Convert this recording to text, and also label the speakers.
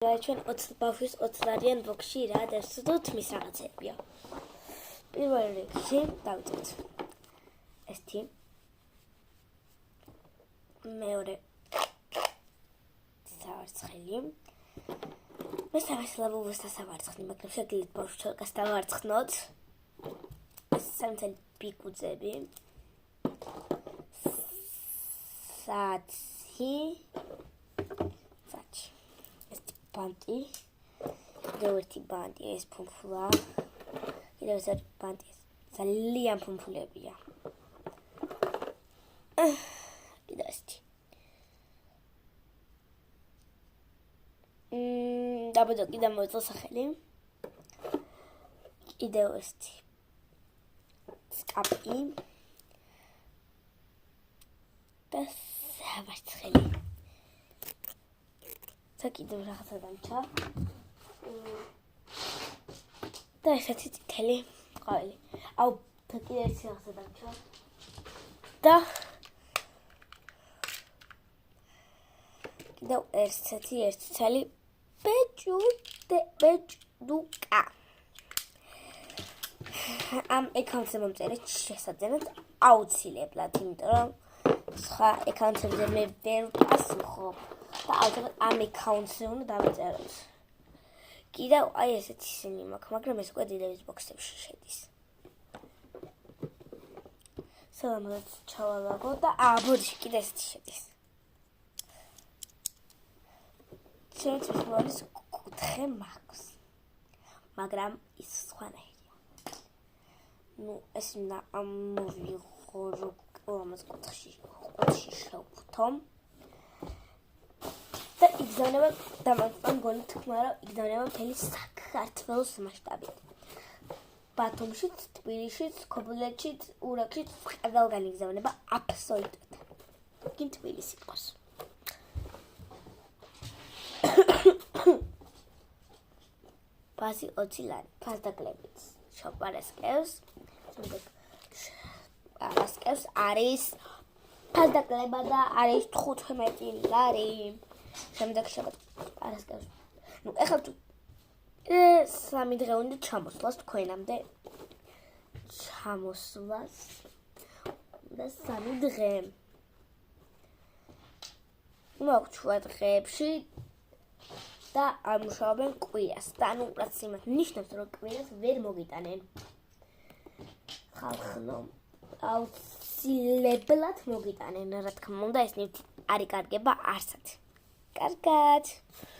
Speaker 1: გააჩვენ 20 ბავშვის 20 ლარიან ბოქსში რა დასდოთ მის რაღაცებია. პირველ რიგში დავიწყოთ. ესეთი მეორე სავარცხელი. მე სამაშლაბუს დასავარცხნი, მაგრამ შეგიძლიათ ბავშვს ჩოლკას დავარცხნოთ. ეს სამწელი პიკუძები. საჩი. ეს ბანტი. კიდევ ერთი ბანტი, ეს ფუფულა. კიდევ ერთი ბანტი. ძალიან ფუფულებია. კიდევ ერთი. დაბადო კიდევ მოეწყო სახელი. კიდევ ერთი. სკაპი. და სამარცხელი. კიდევ რაღაცა დამჭა. და ესეთი წითელი ყვავილი. აუ, კიდევ ერთი რაღაცა დამჭა. და კიდევ ერთი ცალი ბეჭდუკა. ამ ეკაუნტზე მომწერეთ შესაძენად აუცილებლად, იმიტომ რომ სხვა ეკაუნტებზე მე ვერ ვპასუხობ და ალბათ ამ ეკაუნტზე უნდა დავიწეროთ. კიდევ აი ესეთი ისინი მაქვს, მაგრამ ეს უკვე დიდების ბოქსებში შედის. სალამად ჩავალაგო და ბოდიში კიდევ ესეთი შედის. ჩემთვის მოდის კუთხე მაქვს, მაგრამ ის სხვანაირია. ეს უნდა ამოვიღო ამას კუთხში შევფუთო და იგზავნება დამატება მგონი თქმა რომ იგზავნება მთელი საქართველოს მასშტაბით. ბათუმშიც, თბილისშიც, ქობულეთშიც, ურალშიც ყველგან იგზავნება აბსოლუტურად. გინ თბილისი ყავს. ფასი 20 ლარი. ფასდაკლებით შოპარესკევს. არასკევს არის ფასდაკლება და არის 15 ლარი. შემდეგ არასკევს. ეხლა თუ 3 დღე უნდა ჩამოსვლას თქვენამდე. ჩამოსვლას და 3 დღე. მოგჩვა დღეებში და ამუშავებენ კვირას. და ანუ რაც იმას ნიშნავს, რომ კვირას ვერ მოგიტანენ. ხალხნო აუცილებლად მოგიტანენ, რა თქმა უნდა, ეს არ იკარგება არსად. კარგად.